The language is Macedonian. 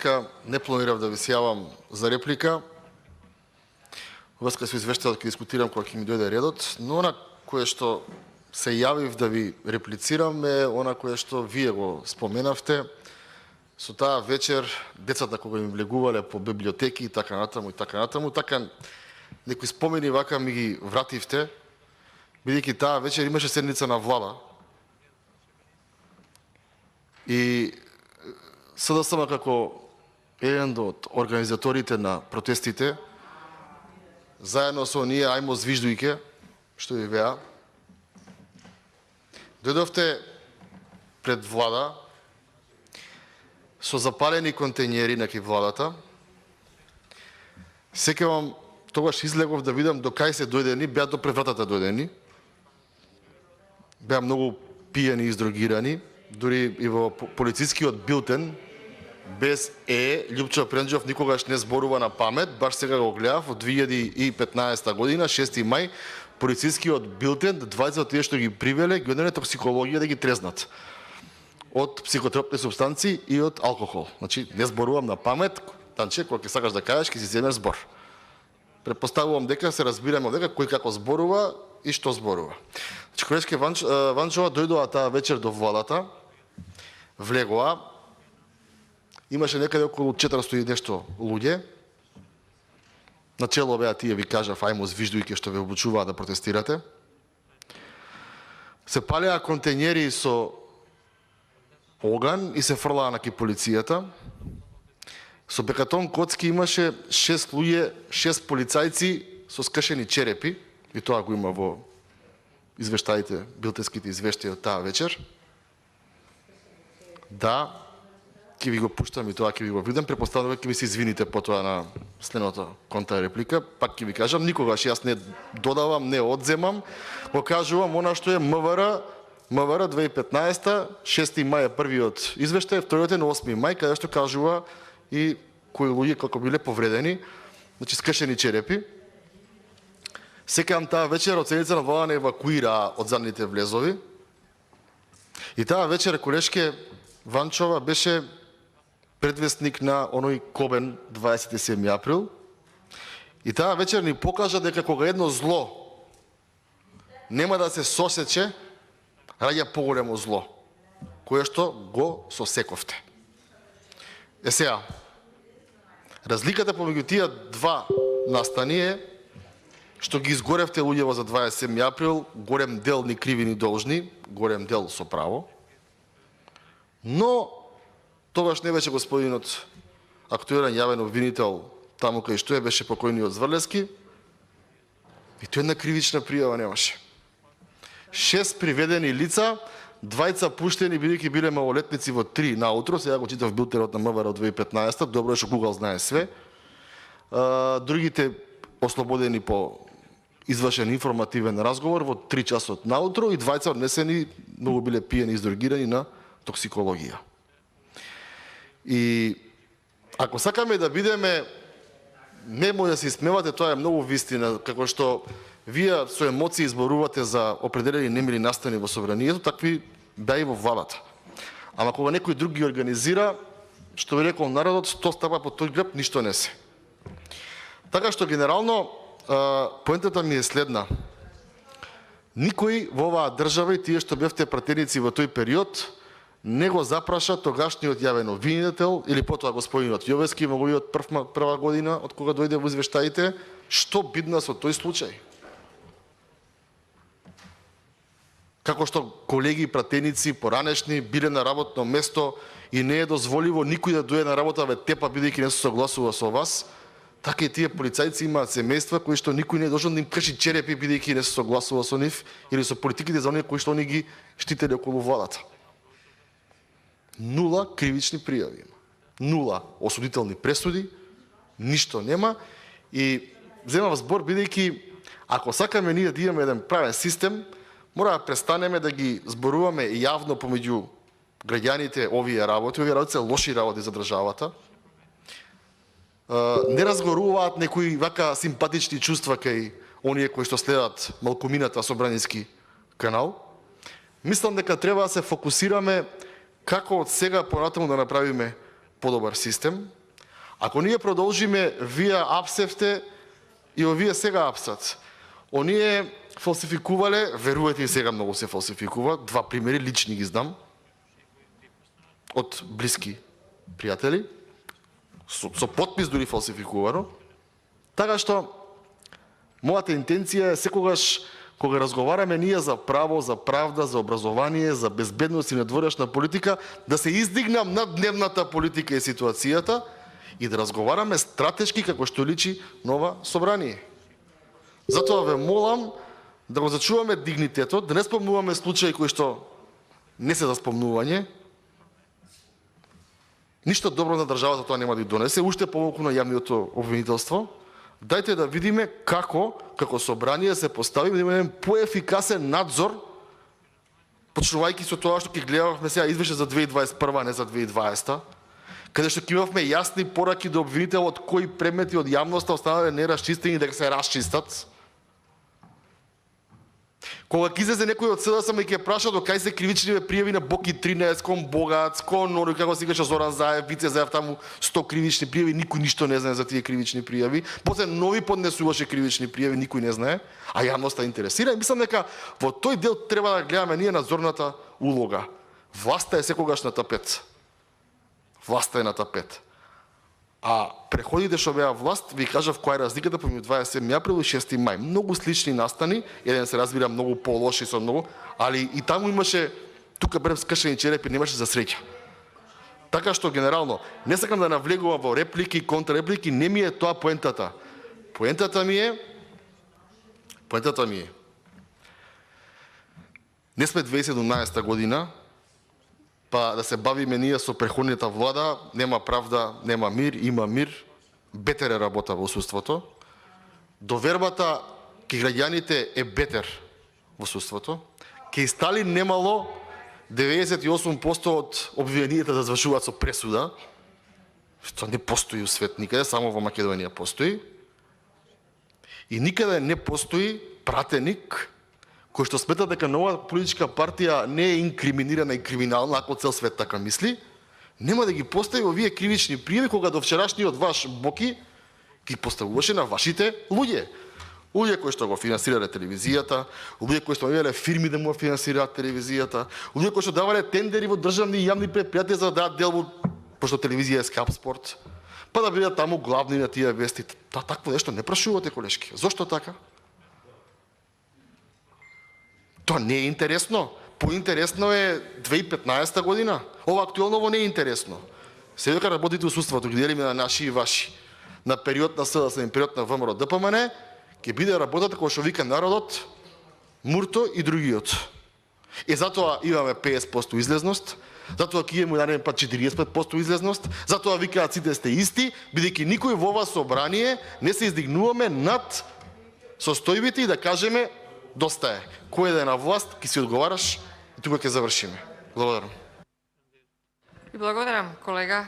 денеска не планирав да ви се јавам за реплика. Врска со извештајот ќе дискутирам кога ќе ми дојде редот, но она кое што се јавив да ви реплицирам е она кое што вие го споменавте. Со таа вечер децата кога ми влегувале по библиотеки и така натаму, така некои спомени вака ми ги вративте, бидејќи таа вечер имаше седница на влада. И СДСМ како еден од организаторите на протестите, заедно со ние ајмо звиждујке, што ви веа, дојдовте пред влада со запалени контењери на владата. Сеќавам, тогаш излегов да видам до кај се дојдени, беа до пред вратата дојдени. Беа многу пијани и издрогирани, дури и во полицискиот билтен, без Љупчо Пренџов никогаш не зборува на памет, баш сега го гледав од 2015 година, 6 мај, полицискиот билтен, двајца од тие што ги привеле, ги однеле токсикологија да ги трезнат од психотропни супстанции и од алкохол. Значи, не зборувам на памет, танче, кога ќе сакаш да кажеш, ќе си земеш збор. Предпоставувам дека се разбираме дека кој како зборува и што зборува. Значи, колешке Ванчова дојдоа таа вечер до владата, влегоа, имаше некаде околу 400 и нешто луѓе. Начело беа тие, ви кажав, ајмо звиждујке што ве обучуваа да протестирате. Се палеа контењери со оган и се фрлаа на полицијата. Со бекатон коцки имаше 6 луѓе, 6 полицајци со скршени черепи, и тоа го има во извештаите, билтенските извештаи од таа вечер. Да, ќе ви го пуштам и тоа ќе ви го видам, препоставувам ќе ми се извините потоа на следната контрареплика, пак ќе ви кажам, никогаш јас не додавам, не одземам, го кажувам она што е МВР 2015, 6 мај е првиот извештај, вториот е на 8 мај, каде што кажува и кои луѓе како биле повредени, значи скршени черепи. Секам таа вечер од седница на влада не евакуираа од задните влезови. И таа вечер колешке Ванчова беше предвестник на оној Кобен 27 април. И таа вечер ни покажа дека кога едно зло нема да се сосече, раѓа поголемо зло, кое што го сосековте. Сега, разликата помеѓу тие два настани е што ги изгоревте луѓево за 27 април, голем дел ни криви ни должни, голем дел со право, но тогаш не беше господинот актуелен јавен обвинител таму кај што беше покојниот Зврлески, и тој една кривична пријава немаше. 6 приведени лица, 2 пуштени бидејќи биле малолетници во 3 наутро, сега го читав билтерот на МВР од 2015, добро е што Google знае све. Другите ослободени по извршен информативен разговор во 3 часот наутро и 2 однесени, многу биле пиени и издрогирани на токсикологија. И ако сакаме да бидеме, немој да се исмевате, тоа е многу вистина, како што вие со емоции изборувате за определени немили настани во собранието, такви беа и во владата. Ама кога некој друг ги организира, што би рекол народот, 100 стапа по тој греб, ништо не се. Така што генерално, поентата ми е следна. Никој во оваа држава и тие што бевте пратеници во тој период, не го запраша тогашниот јавен обвинител или потоа господинот Јовески во овојот прва година од кога дојде во извештаите, што бидна со тој случај. Како што колеги пратеници поранешни биле на работно место и не е дозволиво никој да дојде на работа ве тепа бидејќи не се согласува со вас, така и тие полицајци имаат семејства кои што никој не е должен да им крши черепи бидејќи не се согласува со нив или со политиките за оние кои што они ги штителе околу владата. 0 кривични пријави има. 0 осудителни пресуди, ништо нема и земав збор бидејќи ако сакаме ние да имаме еден правен систем, мора да престанеме да ги зборуваме јавно помеѓу граѓаните овие работи се лоши работи за државата. Не разгоруваат некои вака симпатични чувства кај оние кои што следат малкумината собраниски канал. Мислам дека треба да се фокусираме како од сега понатаму да направиме подобар систем. Ако ние продолжиме, вие апсевте и овие сега апсат. Оние фалсификувале, верувате и сега многу се фалсификува. Два примери, лични ги знам. Од блиски пријатели. Со подпис дури фалсификувано. Така што, мојата интенција е секогаш, кога разговараме ние за право, за правда, за образование, за безбедност и надворешна политика, да се издигнам над дневната политика и ситуацијата и да разговараме стратешки како што личи нова собрание. Затоа ве молам да го зачуваме дигнитетот, да не спомнуваме случаи кои што не се за спомнување. Ништо добро на државата тоа нема да ја донесе, уште помалку на јавното обвинителство. Дајте да видиме како собрание се постави, да имаме поефикасен надзор, почнувајќи со тоа што ќе гледавме сега извеше за 2021, не за 2020, каде што ќе имавме јасни пораки до обвинителот кои предмети од јавноста останале нерасчистени да се расчистат. Кога ќе излезе некој од СДСМ и ќе праша до кај се кривични пријави на Боки 13, кон Богац, кон оној како се викаше Зоран Заев, Вице Заев, таму 100 кривични пријави, никој ништо не знае за тие кривични пријави. После нови поднесуваше кривични пријави, никој не знае, а јавноста интересира. И мислам дека во тој дел треба да гледаме ние надзорната улога. Власта е секогаш на тапет. Власта е на тапет. А преходите што беа власт, ви кажав која е разликата помеѓу 27 април и 6 мај. Многу слични настани, еден се разбира многу полоши со многу, али и таму имаше, тука берем скршени черепи, немаше за среќа. Така што генерално, не сакам да навлегувам во реплики, контрреплики, не ми е тоа поентата. Поентата ми е, не сме 2017 година, па да се бавиме ние со преходната влада, нема правда, нема мир, има мир, бетер е работа во судството. Довербата ке граѓаните е бетер во судството. Ке Сталин немало 98% од обвиненијата да завршуваат со пресуда, што не постои у свет никаде, само во Македонија постои. И никаде не постои пратеник кој што смета дека нова политичка партија не е инкриминирана и криминална, ако цел свет така мисли, нема да ги постави во вие кривични пријави кога до вчерашниот ваш Боки ги поставуваше на вашите луѓе. Луѓе кои што го финансирале телевизијата, луѓе кои што имале фирми да му финансираат телевизијата, луѓе кои што давале тендери во државни и јавни предпријатија за да дадат дел во, пошто телевизија е скап спорт, па да бидат таму главни на тие вести. Такво нешто не прашувате, колешки. Зошто така? Тоа не е интересно. Поинтересно е 2015 година. Ова актуелново не е интересно. Се дека работите у судството, ги делиме на наши и ваши. На период на СДСМ, период на ВМРО, ДПМН, ќе биде работата која што вика народот, Мурто и другиот. И затоа имаме 50% излезност, затоа ќе имаме нареден пат 40% излезност, затоа викаат сите сте исти, бидејќи никој во ова собрание не се издигнуваме над состојбите и да кажеме доста е. Кој да е на власт, ќе си одговараш и тука ќе завршиме. Благодарам. И благодарам, колега.